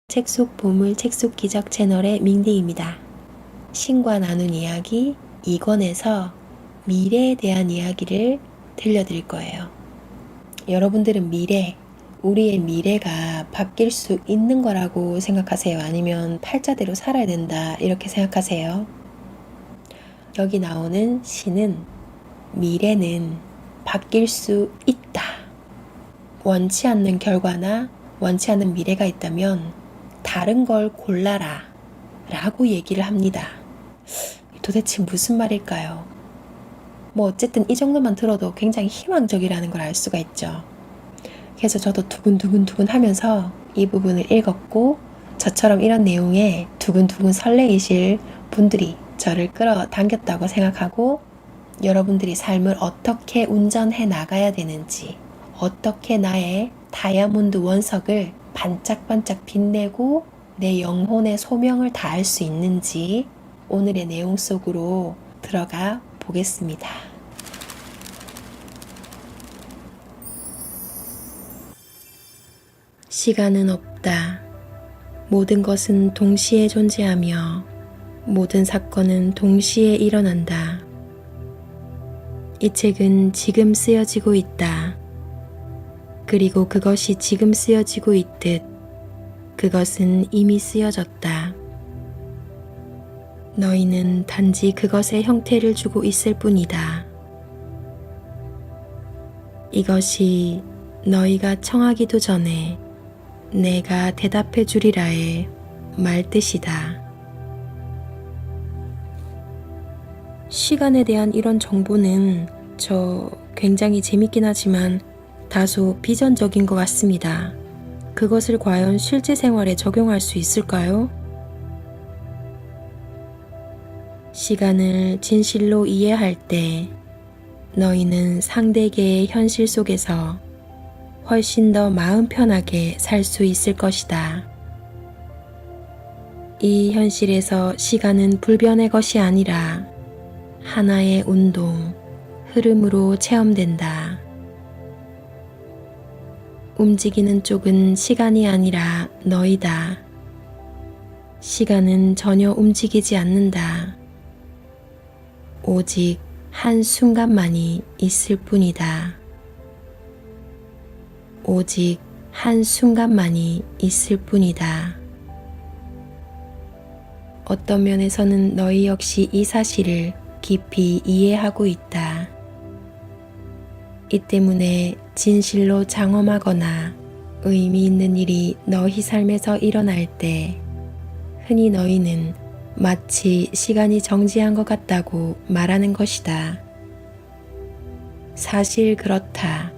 책 속 보물 책 속 기적 채널의 민디입니다. 신과 나눈 이야기 2권에서 미래에 대한 이야기를 들려드릴 거예요. 여러분들은 우리의 미래가 바뀔 수 있는 거라고 생각하세요? 아니면 팔자대로 살아야 된다 이렇게 생각하세요? 여기 나오는 시는 미래는 바뀔 수 있다. 원치 않는 결과나 원치 않는 미래가 있다면 다른 걸 골라라 라고 얘기를 합니다. 도대체 무슨 말일까요? 어쨌든 이 정도만 들어도 굉장히 희망적이라는 걸 알 수가 있죠. 그래서 저도 두근두근 하면서 이 부분을 읽었고, 저처럼 이런 내용에 두근두근 설레이실 분들이 저를 끌어당겼다고 생각하고, 여러분들이 삶을 어떻게 운전해 나가야 되는지, 어떻게 나의 다이아몬드 원석을 반짝반짝 빛내고 내 영혼의 소명을 다할 수 있는지 오늘의 내용 속으로 들어가 보겠습니다. 시간은 없다. 모든 것은 동시에 존재하며 모든 사건은 동시에 일어난다. 이 책은 지금 쓰여지고 있다. 그리고 그것이 지금 쓰여지고 있듯 그것은 이미 쓰여졌다. 너희는 단지 그것의 형태를 주고 있을 뿐이다. 이것이 너희가 청하기도 전에 내가 대답해 주리라의 말뜻이다. 시간에 대한 이런 정보는 저 굉장히 재밌긴 하지만 다소 비전적인 것 같습니다. 그것을 과연 실제 생활에 적용할 수 있을까요? 시간을 진실로 이해할 때 너희는 상대계의 현실 속에서 훨씬 더 마음 편하게 살 수 있을 것이다. 이 현실에서 시간은 불변의 것이 아니라 하나의 운동, 흐름으로 체험된다. 움직이는 쪽은 시간이 아니라 너희다. 시간은 전혀 움직이지 않는다. 오직 한 순간만이 있을 뿐이다. 오직 한 순간만이 있을 뿐이다. 어떤 면에서는 너희 역시 이 사실을 깊이 이해하고 있다. 이 때문에 진실로 장엄하거나 의미 있는 일이 너희 삶에서 일어날 때 흔히 너희는 마치 시간이 정지한 것 같다고 말하는 것이다. 사실 그렇다.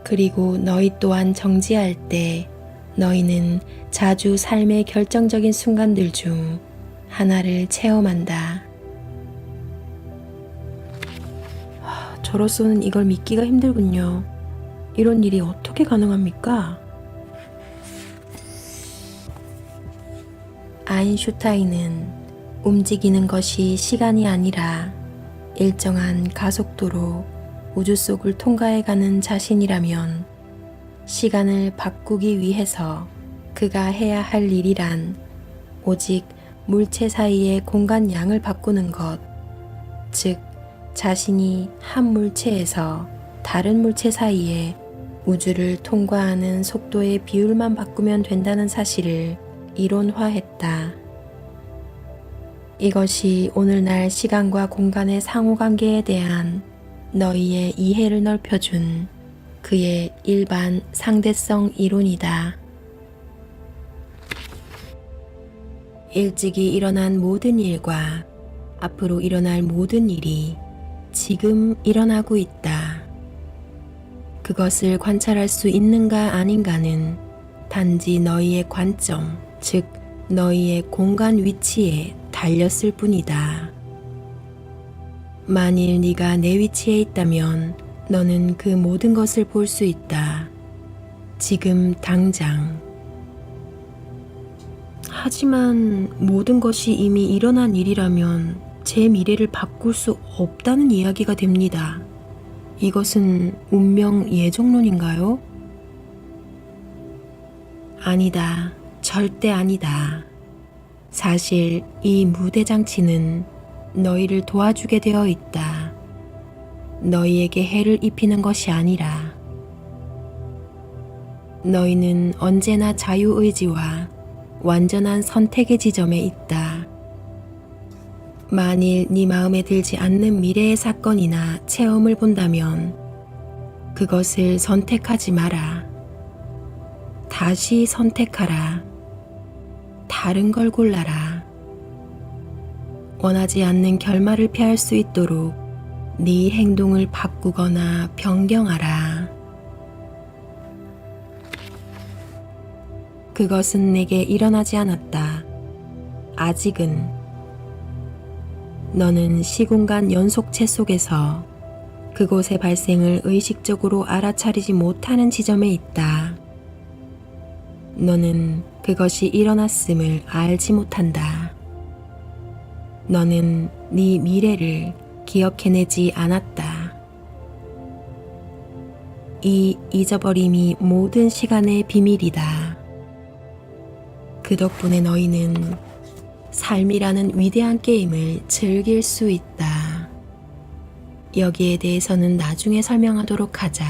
그리고 너희 또한 정지할 때 너희는 자주 삶의 결정적인 순간들 중 하나를 체험한다. 저로서는 이걸 믿기가 힘들군요. 이런 일이 어떻게 가능합니까? 아인슈타인은 움직이는 것이 시간이 아니라 일정한 가속도로 우주 속을 통과해가는 자신이라면 시간을 바꾸기 위해서 그가 해야 할 일이란 오직 물체 사이의 공간 양을 바꾸는 것, 즉 자신이 한 물체에서 다른 물체 사이에 우주를 통과하는 속도의 비율만 바꾸면 된다는 사실을 이론화했다. 이것이 오늘날 시간과 공간의 상호관계에 대한 너희의 이해를 넓혀준 그의 일반 상대성 이론이다. 일찍이 일어난 모든 일과 앞으로 일어날 모든 일이 지금 일어나고 있다. 그것을 관찰할 수 있는가 아닌가는 단지 너희의 관점, 즉 너희의 공간 위치에 달렸을 뿐이다. 만일 네가 내 위치에 있다면 너는 그 모든 것을 볼 수 있다. 지금 당장. 하지만 모든 것이 이미 일어난 일이라면 제 미래를 바꿀 수 없다는 이야기가 됩니다. 이것은 운명 예정론인가요? 아니다. 절대 아니다. 사실 이 무대장치는 너희를 도와주게 되어 있다. 너희에게 해를 입히는 것이 아니라 너희는 언제나 자유의지와 완전한 선택의 지점에 있다. 만일 네 마음에 들지 않는 미래의 사건이나 체험을 본다면 그것을 선택하지 마라. 다시 선택하라. 다른 걸 골라라. 원하지 않는 결말을 피할 수 있도록 네 행동을 바꾸거나 변경하라. 그것은 내게 일어나지 않았다. 아직은. 너는 시공간 연속체 속에서 그곳의 발생을 의식적으로 알아차리지 못하는 지점에 있다. 너는 그것이 일어났음을 알지 못한다. 너는 네 미래를 기억해내지 않았다. 이 잊어버림이 모든 시간의 비밀이다. 그 덕분에 너희는 삶이라는 위대한 게임을 즐길 수 있다. 여기에 대해서는 나중에 설명하도록 하자.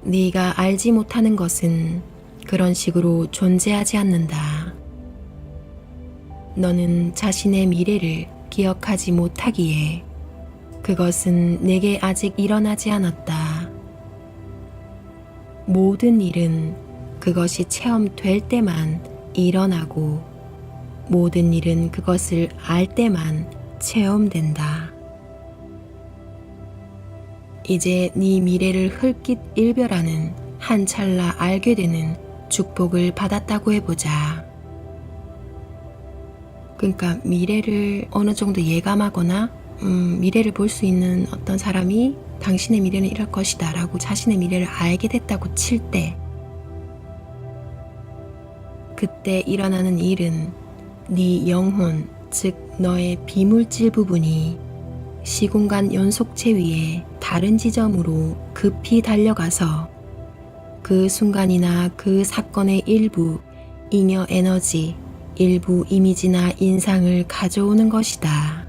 네가 알지 못하는 것은 그런 식으로 존재하지 않는다. 너는 자신의 미래를 기억하지 못하기에 그것은 내게 아직 일어나지 않았다. 모든 일은 그것이 체험될 때만 일어나고 모든 일은 그것을 알 때만 체험된다. 이제 네 미래를 흘낏 일별하는 한 찰나 알게 되는 축복을 받았다고 해보자. 그러니까 미래를 어느 정도 예감하거나 미래를 볼 수 있는 어떤 사람이 당신의 미래는 이럴 것이다 라고 자신의 미래를 알게 됐다고 칠 때 그때 일어나는 일은 네 영혼, 즉 너의 비물질 부분이 시공간 연속체 위에 다른 지점으로 급히 달려가서 그 순간이나 그 사건의 일부 잉여 에너지, 일부 이미지나 인상을 가져오는 것이다.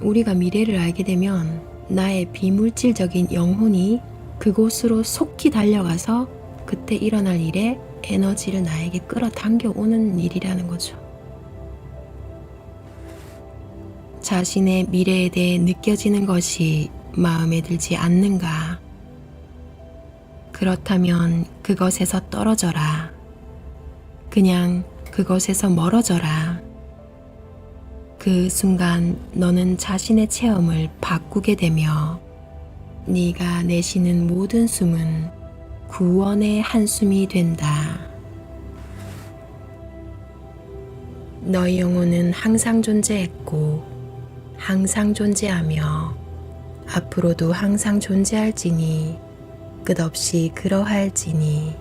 우리가 미래를 알게 되면 나의 비물질적인 영혼이 그곳으로 속히 달려가서 그때 일어날 일에 에너지를 나에게 끌어당겨 오는 일이라는 거죠. 자신의 미래에 대해 느껴지는 것이 마음에 들지 않는가? 그렇다면 그것에서 떨어져라. 그냥 그것에서 멀어져라. 그 순간 너는 자신의 체험을 바꾸게 되며 네가 내쉬는 모든 숨은 구원의 한숨이 된다. 너의 영혼은 항상 존재했고 항상 존재하며 앞으로도 항상 존재할지니 끝없이 그러할지니.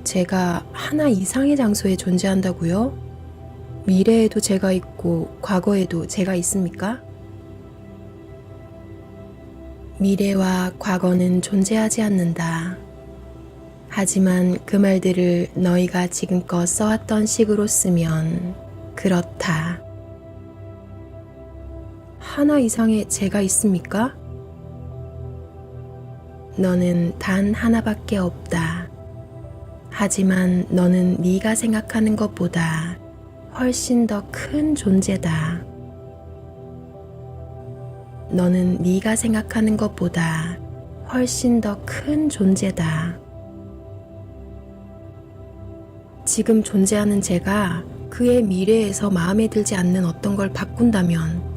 제가 하나 이상의 장소에 존재한다고요? 미래에도 제가 있고 과거에도 제가 있습니까? 미래와 과거는 존재하지 않는다. 하지만 그 말들을 너희가 지금껏 써왔던 식으로 쓰면 그렇다. 하나 이상의 제가 있습니까? 너는 단 하나밖에 없다. 하지만 너는 네가 생각하는 것보다 훨씬 더 큰 존재다. 너는 네가 생각하는 것보다 훨씬 더 큰 존재다. 지금 존재하는 제가 그의 미래에서 마음에 들지 않는 어떤 걸 바꾼다면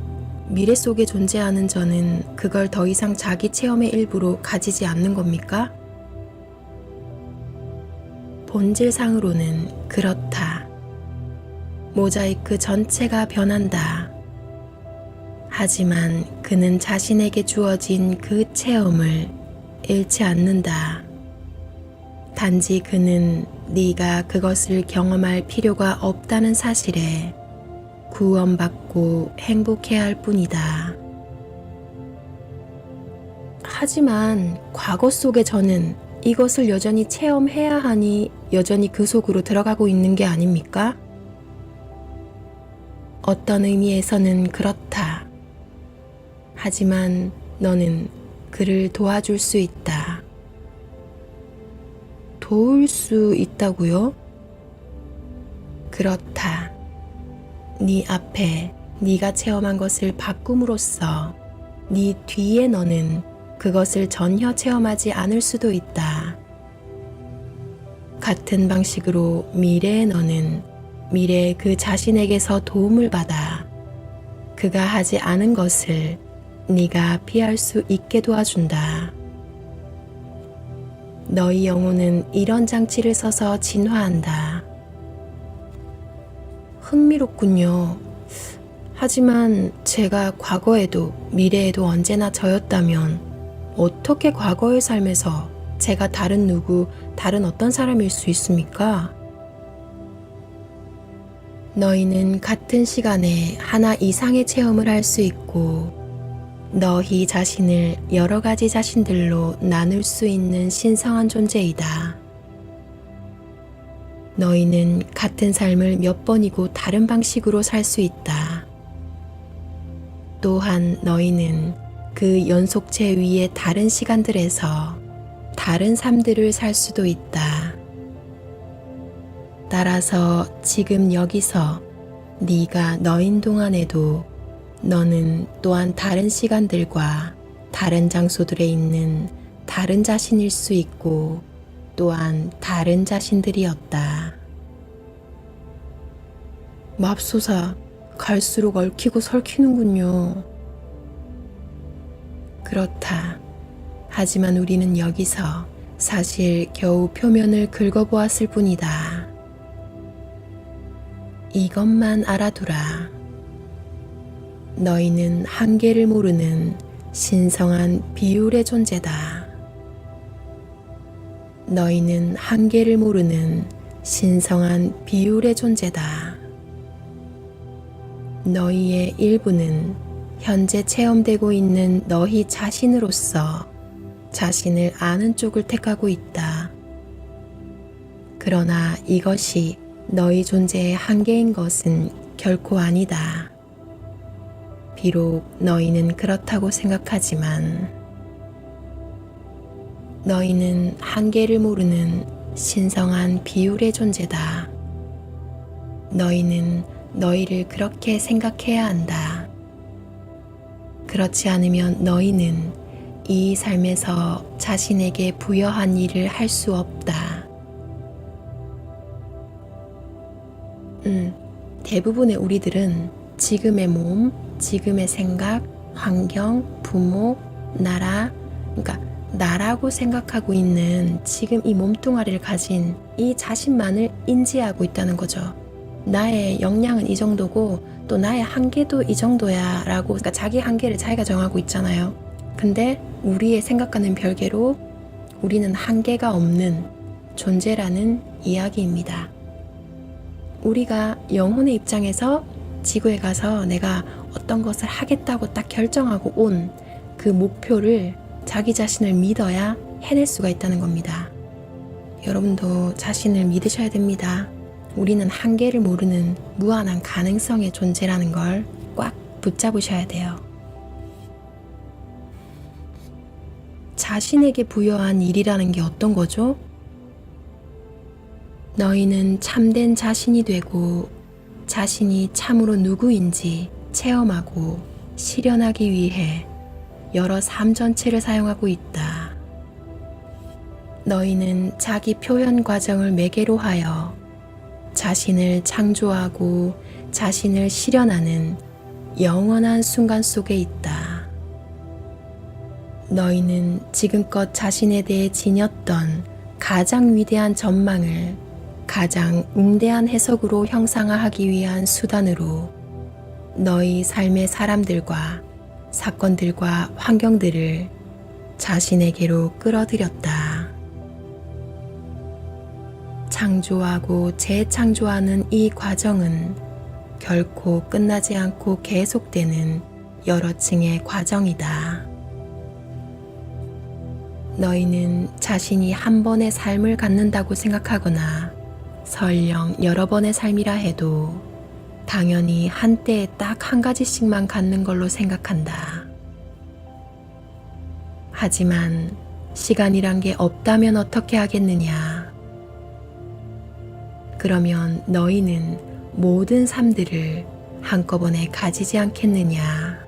미래 속에 존재하는 저는 그걸 더 이상 자기 체험의 일부로 가지지 않는 겁니까? 본질상으로는 그렇다. 모자이크 전체가 변한다. 하지만 그는 자신에게 주어진 그 체험을 잃지 않는다. 단지 그는 네가 그것을 경험할 필요가 없다는 사실에 구원받고 행복해야 할 뿐이다. 하지만 과거 속의 저는 이것을 여전히 체험해야 하니 여전히 그 속으로 들어가고 있는 게 아닙니까? 어떤 의미에서는 그렇다. 하지만 너는 그를 도와줄 수 있다. 도울 수 있다고요? 그렇다. 네 앞에 네가 체험한 것을 바꿈으로써 네 뒤에 너는 그것을 전혀 체험하지 않을 수도 있다. 같은 방식으로 미래의 너는 미래의 그 자신에게서 도움을 받아 그가 하지 않은 것을 네가 피할 수 있게 도와준다. 너희 영혼은 이런 장치를 써서 진화한다. 흥미롭군요. 하지만 제가 과거에도 미래에도 언제나 저였다면 어떻게 과거의 삶에서 제가 다른 어떤 사람일 수 있습니까? 너희는 같은 시간에 하나 이상의 체험을 할 수 있고 너희 자신을 여러 가지 자신들로 나눌 수 있는 신성한 존재이다. 너희는 같은 삶을 몇 번이고 다른 방식으로 살 수 있다. 또한 너희는 그 연속체 위의 다른 시간들에서 다른 삶들을 살 수도 있다. 따라서 지금 여기서 네가 너인 동안에도 너는 또한 다른 시간들과 다른 장소들에 있는 다른 자신일 수 있고 또한 다른 자신들이었다. 맙소사, 갈수록 얽히고 설키는군요. 그렇다. 하지만 우리는 여기서 사실 겨우 표면을 긁어보았을 뿐이다. 이것만 알아두라. 너희는 한계를 모르는 신성한 비율의 존재다. 너희는 한계를 모르는 신성한 비율의 존재다. 너희의 일부는 현재 체험되고 있는 너희 자신으로서 자신을 아는 쪽을 택하고 있다. 그러나 이것이 너희 존재의 한계인 것은 결코 아니다. 비록 너희는 그렇다고 생각하지만 너희는 한계를 모르는 신성한 비율의 존재다. 너희는 너희를 그렇게 생각해야 한다. 그렇지 않으면 너희는 이 삶에서 자신에게 부여한 일을 할 수 없다. 대부분의 우리들은 지금의 몸, 지금의 생각, 환경, 부모, 그러니까 나라고 생각하고 있는 지금 이 몸뚱아리를 가진 이 자신만을 인지하고 있다는 거죠. 나의 역량은 이 정도고 또 나의 한계도 이 정도야 라고 그러니까 자기 한계를 자기가 정하고 있잖아요. 근데 우리의 생각과는 별개로 우리는 한계가 없는 존재라는 이야기입니다. 우리가 영혼의 입장에서 지구에 가서 내가 어떤 것을 하겠다고 딱 결정하고 온 그 목표를 자기 자신을 믿어야 해낼 수가 있다는 겁니다. 여러분도 자신을 믿으셔야 됩니다. 우리는 한계를 모르는 무한한 가능성의 존재라는 걸 꽉 붙잡으셔야 돼요. 자신에게 부여한 일이라는 게 어떤 거죠? 너희는 참된 자신이 되고 자신이 참으로 누구인지 체험하고 실현하기 위해 여러 삶 전체를 사용하고 있다. 너희는 자기 표현 과정을 매개로 하여 자신을 창조하고 자신을 실현하는 영원한 순간 속에 있다. 너희는 지금껏 자신에 대해 지녔던 가장 위대한 전망을 가장 웅대한 해석으로 형상화하기 위한 수단으로 너희 삶의 사람들과 사건들과 환경들을 자신에게로 끌어들였다. 창조하고 재창조하는 이 과정은 결코 끝나지 않고 계속되는 여러 층의 과정이다. 너희는 자신이 한 번의 삶을 갖는다고 생각하거나 설령 여러 번의 삶이라 해도 당연히 한때에 딱 한 가지씩만 갖는 걸로 생각한다. 하지만 시간이란 게 없다면 어떻게 하겠느냐? 그러면 너희는 모든 삶들을 한꺼번에 가지지 않겠느냐?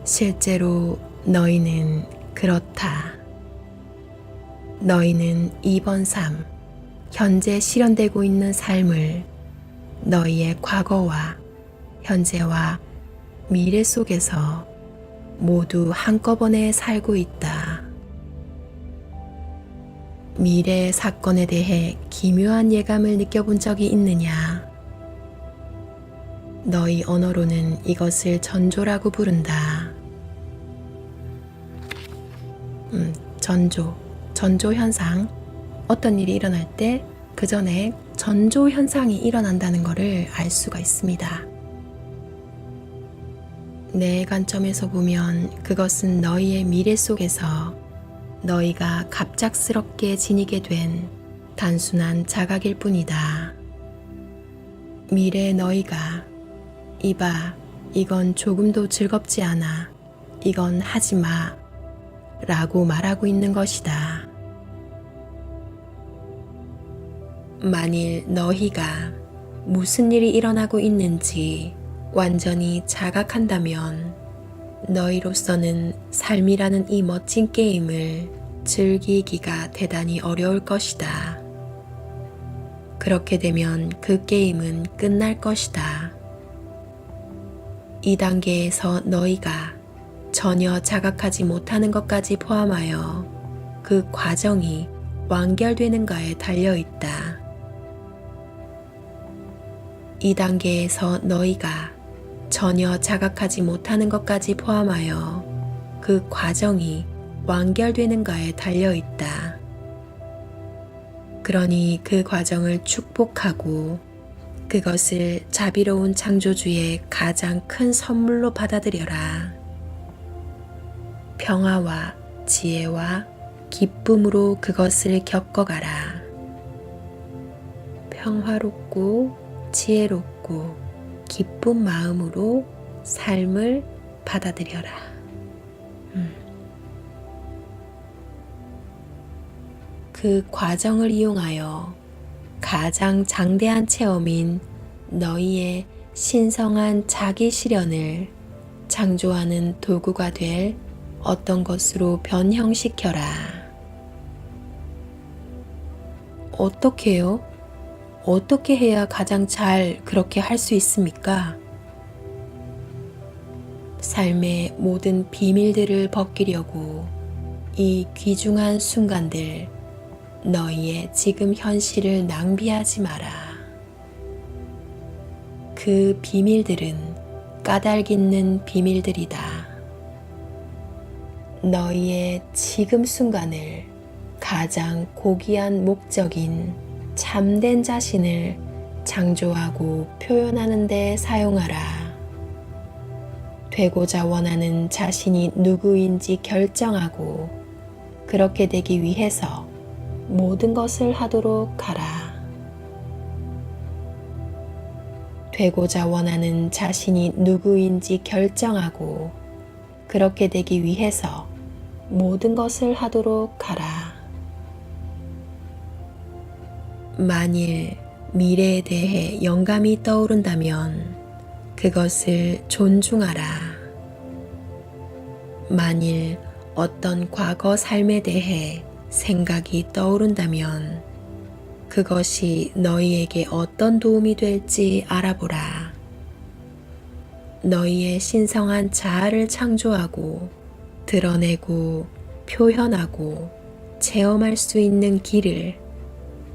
실제로 너희는 그렇다. 너희는 이번 삶, 현재 실현되고 있는 삶을 너희의 과거와 현재와 미래 속에서 모두 한꺼번에 살고 있다. 미래의 사건에 대해 기묘한 예감을 느껴본 적이 있느냐? 너희 언어로는 이것을 전조라고 부른다. 전조 현상. 어떤 일이 일어날 때 그 전에 전조 현상이 일어난다는 것을 알 수가 있습니다. 내 관점에서 보면 그것은 너희의 미래 속에서 너희가 갑작스럽게 지니게 된 단순한 자각일 뿐이다. 미래의 너희가 이봐, 이건 조금도 즐겁지 않아. 이건 하지 마. 라고 말하고 있는 것이다. 만일 너희가 무슨 일이 일어나고 있는지 완전히 자각한다면 너희로서는 삶이라는 이 멋진 게임을 즐기기가 대단히 어려울 것이다. 그렇게 되면 그 게임은 끝날 것이다. 이 단계에서 너희가 전혀 자각하지 못하는 것까지 포함하여 그 과정이 완결되는가에 달려있다. 이 단계에서 너희가 전혀 자각하지 못하는 것까지 포함하여 그 과정이 완결되는가에 달려있다. 그러니 그 과정을 축복하고 그것을 자비로운 창조주의 가장 큰 선물로 받아들여라. 평화와 지혜와 기쁨으로 그것을 겪어가라. 평화롭고 지혜롭고 기쁜 마음으로 삶을 받아들여라. 그 과정을 이용하여 가장 장대한 체험인 너희의 신성한 자기 실현을 창조하는 도구가 될 어떤 것으로 변형시켜라. 어떻게요? 어떻게 해야 가장 잘 그렇게 할 수 있습니까? 삶의 모든 비밀들을 벗기려고 이 귀중한 순간들, 너희의 지금 현실을 낭비하지 마라. 그 비밀들은 까닭있는 비밀들이다. 너희의 지금 순간을 가장 고귀한 목적인 참된 자신을 창조하고 표현하는 데 사용하라. 되고자 원하는 자신이 누구인지 결정하고 그렇게 되기 위해서 모든 것을 하도록 하라. 되고자 원하는 자신이 누구인지 결정하고 그렇게 되기 위해서 모든 것을 하도록 하라. 만일 미래에 대해 영감이 떠오른다면 그것을 존중하라. 만일 어떤 과거 삶에 대해 생각이 떠오른다면 그것이 너희에게 어떤 도움이 될지 알아보라. 너희의 신성한 자아를 창조하고 드러내고 표현하고 체험할 수 있는 길을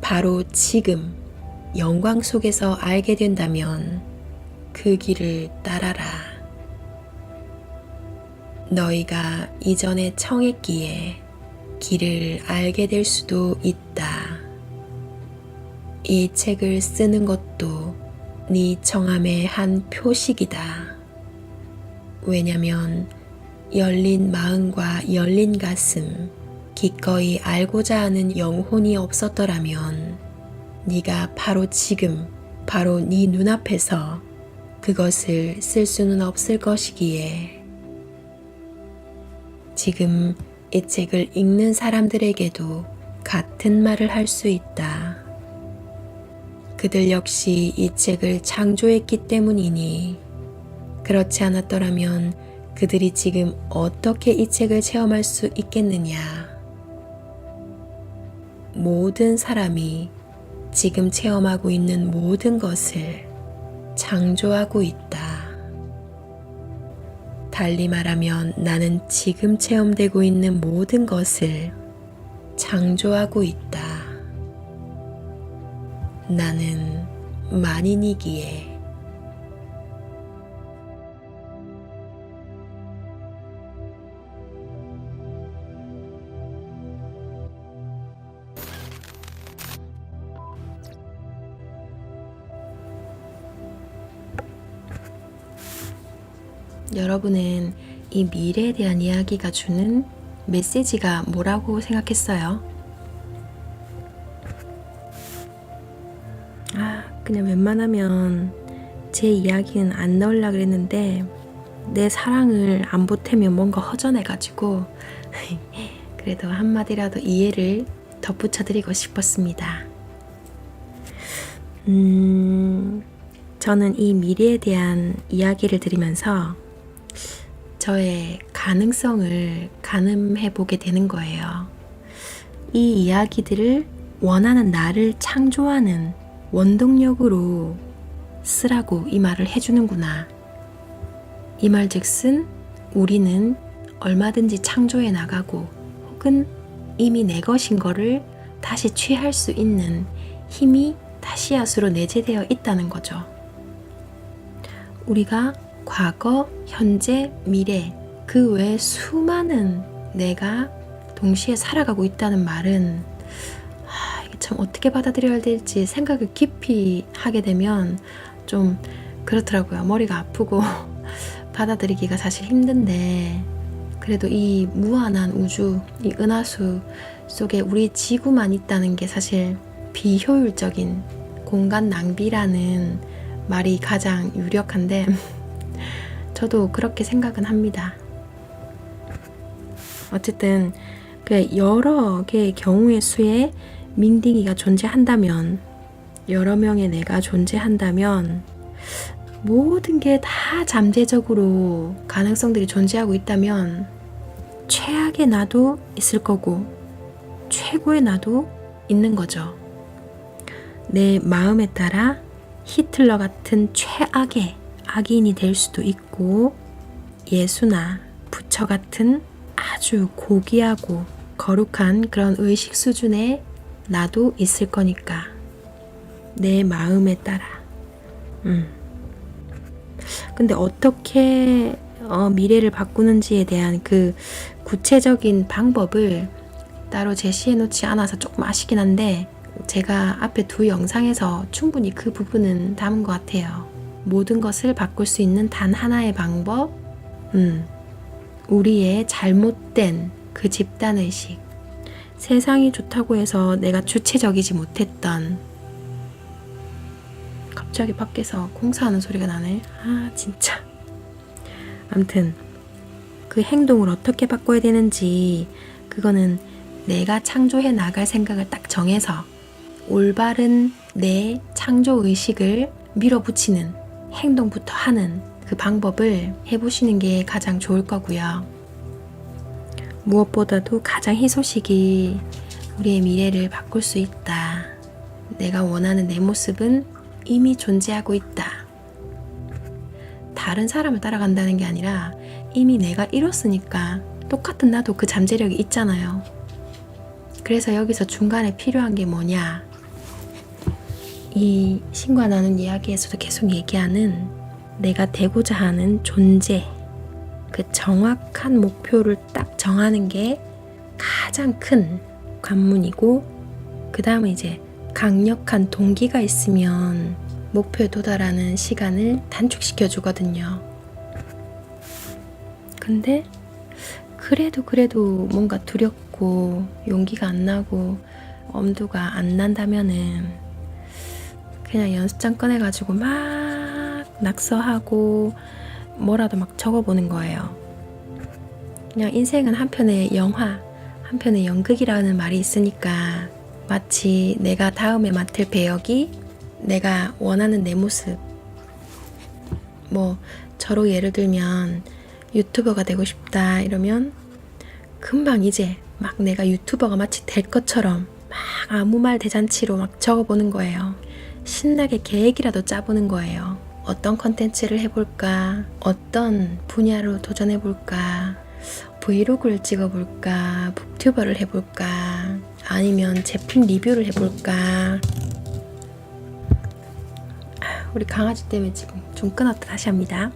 바로 지금 영광 속에서 알게 된다면 그 길을 따라라. 너희가 이전에 청했기에 길을 알게 될 수도 있다. 이 책을 쓰는 것도 네 청함의 한 표식이다. 왜냐면 열린 마음과 열린 가슴, 기꺼이 알고자 하는 영혼이 없었더라면 네가 바로 지금, 바로 네 눈앞에서 그것을 쓸 수는 없을 것이기에 지금 이 책을 읽는 사람들에게도 같은 말을 할 수 있다. 그들 역시 이 책을 창조했기 때문이니 그렇지 않았더라면 그들이 지금 어떻게 이 책을 체험할 수 있겠느냐. 모든 사람이 지금 체험하고 있는 모든 것을 창조하고 있다. 달리 말하면 나는 지금 체험되고 있는 모든 것을 창조하고 있다. 나는 만인이기에. 여러분은 이 미래에 대한 이야기가 주는 메시지가 뭐라고 생각했어요? 그냥 웬만하면 제 이야기는 안 넣으려고 그랬는데 내 사랑을 안 보태면 뭔가 허전해가지고 그래도 한마디라도 이해를 덧붙여드리고 싶었습니다. 저는 이 미래에 대한 이야기를 들으면서 저의 가능성을 가늠해보게 되는 거예요. 이 이야기들을 원하는 나를 창조하는 원동력으로 쓰라고 이 말을 해주는구나. 이 말즉슨 우리는 얼마든지 창조해 나가고 혹은 이미 내 것인 거를 다시 취할 수 있는 힘이 다시아수로 내재되어 있다는 거죠. 우리가 과거, 현재, 미래 그 외에 수많은 내가 동시에 살아가고 있다는 말은 이게 참 어떻게 받아들여야 될지 생각을 깊이 하게 되면 좀 그렇더라고요. 머리가 아프고 받아들이기가 사실 힘든데 그래도 이 무한한 우주, 이 은하수 속에 우리 지구만 있다는 게 사실 비효율적인 공간 낭비라는 말이 가장 유력한데 저도 그렇게 생각은 합니다. 어쨌든 여러 개의 경우의 수에 밍딩이가 존재한다면, 여러 명의 내가 존재한다면 모든 게 다 잠재적으로 가능성들이 존재하고 있다면 최악의 나도 있을 거고 최고의 나도 있는 거죠. 내 마음에 따라 히틀러 같은 최악의 악인이 될 수도 있고 예수나 부처 같은 아주 고귀하고 거룩한 그런 의식 수준의 나도 있을 거니까 내 마음에 따라. 근데 어떻게 미래를 바꾸는지에 대한 그 구체적인 방법을 따로 제시해 놓지 않아서 조금 아쉽긴 한데 제가 앞에 두 영상에서 충분히 그 부분은 담은 것 같아요. 모든 것을 바꿀 수 있는 단 하나의 방법, 우리의 잘못된 그 집단의식, 세상이 좋다고 해서 내가 주체적이지 못했던. 갑자기 밖에서 공사하는 소리가 나네. 진짜. 아무튼 그 행동을 어떻게 바꿔야 되는지 그거는 내가 창조해 나갈 생각을 딱 정해서 올바른 내 창조의식을 밀어붙이는 행동부터 하는 그 방법을 해보시는 게 가장 좋을 거고요. 무엇보다도 가장 희소식이 우리의 미래를 바꿀 수 있다. 내가 원하는 내 모습은 이미 존재하고 있다. 다른 사람을 따라간다는 게 아니라 이미 내가 이뤘으니까 똑같은 나도 그 잠재력이 있잖아요. 그래서 여기서 중간에 필요한 게 뭐냐? 이 신과 나눈 이야기에서도 계속 얘기하는 내가 되고자 하는 존재, 그 정확한 목표를 딱 정하는 게 가장 큰 관문이고, 그 다음에 이제 강력한 동기가 있으면 목표에 도달하는 시간을 단축시켜 주거든요. 근데 그래도 뭔가 두렵고 용기가 안 나고 엄두가 안 난다면은 그냥 연습장 꺼내가지고 막 낙서하고 뭐라도 막 적어보는 거예요. 그냥 인생은 한편의 영화, 한편의 연극이라는 말이 있으니까 마치 내가 다음에 맡을 배역이 내가 원하는 내 모습, 뭐 저로 예를 들면 유튜버가 되고 싶다 이러면 금방 이제 막 내가 유튜버가 마치 될 것처럼 막 아무 말 대잔치로 막 적어보는 거예요. 신나게 계획이라도 짜보는 거예요. 어떤 컨텐츠를 해볼까? 어떤 분야로 도전해볼까? 브이로그를 찍어볼까? 북튜버를 해볼까? 아니면 제품 리뷰를 해볼까? 우리 강아지 때문에 지금 좀 끊었다 다시 합니다.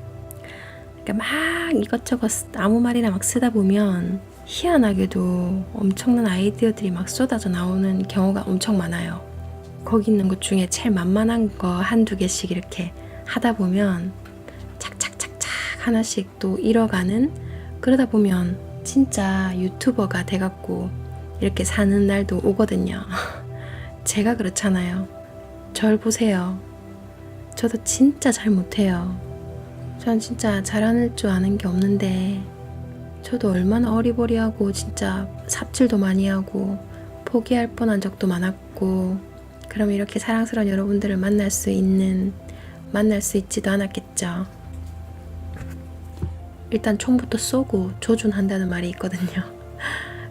그러니까 막 이것저것 아무 말이나 막 쓰다 보면 희한하게도 엄청난 아이디어들이 막 쏟아져 나오는 경우가 엄청 많아요. 거기 있는 것 중에 제일 만만한 거 한두 개씩 이렇게 하다 보면 착착착착 하나씩 또 잃어가는, 그러다 보면 진짜 유튜버가 돼갖고 이렇게 사는 날도 오거든요. 제가 그렇잖아요. 절 보세요. 저도 진짜 잘 못해요. 전 진짜 잘하는 줄 아는 게 없는데 저도 얼마나 어리버리하고 진짜 삽질도 많이 하고 포기할 뻔한 적도 많았고, 그럼 이렇게 사랑스러운 여러분들을 만날 수 있지도 않았겠죠. 일단 총부터 쏘고 조준한다는 말이 있거든요.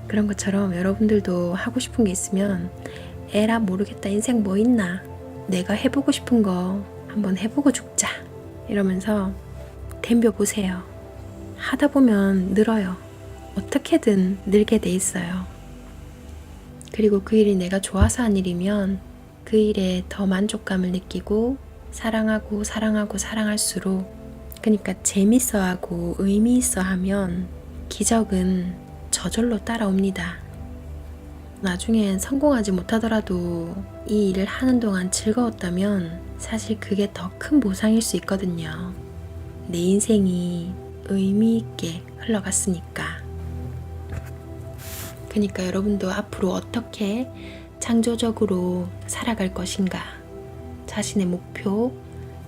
그런 것처럼 여러분들도 하고 싶은 게 있으면 에라 모르겠다, 인생 뭐 있나, 내가 해보고 싶은 거 한번 해보고 죽자 이러면서 덤벼보세요. 하다 보면 늘어요. 어떻게든 늘게 돼 있어요. 그리고 그 일이 내가 좋아서 한 일이면 그 일에 더 만족감을 느끼고 사랑하고 사랑할수록, 그러니까 재밌어하고 의미있어하면 기적은 저절로 따라옵니다. 나중엔 성공하지 못하더라도 이 일을 하는 동안 즐거웠다면 사실 그게 더 큰 보상일 수 있거든요. 내 인생이 의미있게 흘러갔으니까. 그러니까 여러분도 앞으로 어떻게 창조적으로 살아갈 것인가, 자신의 목표,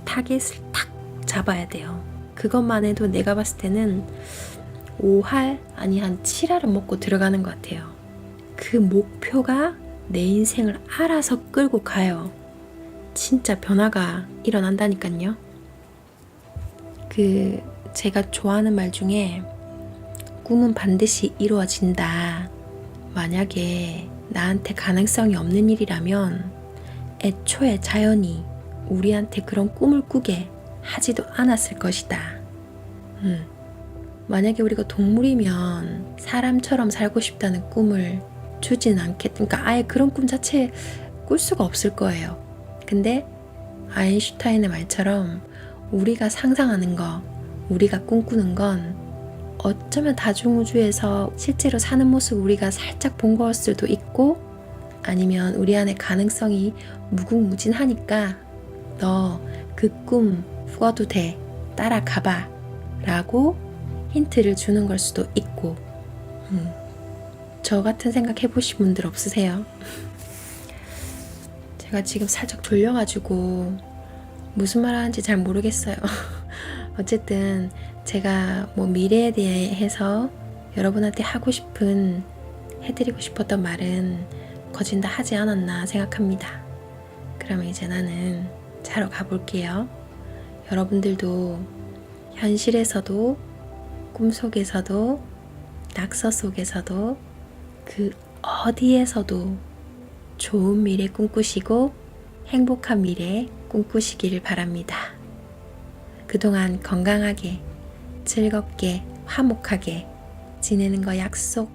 타겟을 탁 잡아야 돼요. 그것만 해도 내가 봤을 때는 5할 아니 한 7할은 먹고 들어가는 것 같아요. 그 목표가 내 인생을 알아서 끌고 가요. 진짜 변화가 일어난다니까요. 제가 좋아하는 말 중에 꿈은 반드시 이루어진다. 만약에 나한테 가능성이 없는 일이라면 애초에 자연이 우리한테 그런 꿈을 꾸게 하지도 않았을 것이다. 만약에 우리가 동물이면 사람처럼 살고 싶다는 꿈을 주진 그러니까 아예 그런 꿈 자체 꿀 수가 없을 거예요. 근데 아인슈타인의 말처럼 우리가 상상하는 거, 우리가 꿈꾸는 건 어쩌면 다중우주에서 실제로 사는 모습 우리가 살짝 본 거일 수도 있고, 아니면 우리 안에 가능성이 무궁무진하니까 너 그 꿈 꿔도 돼, 따라가봐 라고 힌트를 주는 걸 수도 있고. 저 같은 생각 해보신 분들 없으세요? 제가 지금 살짝 졸려가지고 무슨 말 하는지 잘 모르겠어요. 어쨌든 제가 뭐 미래에 대해서 여러분한테 해드리고 싶었던 말은 거진 다 하지 않았나 생각합니다. 그러면 이제 나는 자러 가볼게요. 여러분들도 현실에서도 꿈속에서도 낙서 속에서도 그 어디에서도 좋은 미래 꿈꾸시고 행복한 미래 꿈꾸시기를 바랍니다. 그동안 건강하게 즐겁게 화목하게 지내는 거 약속.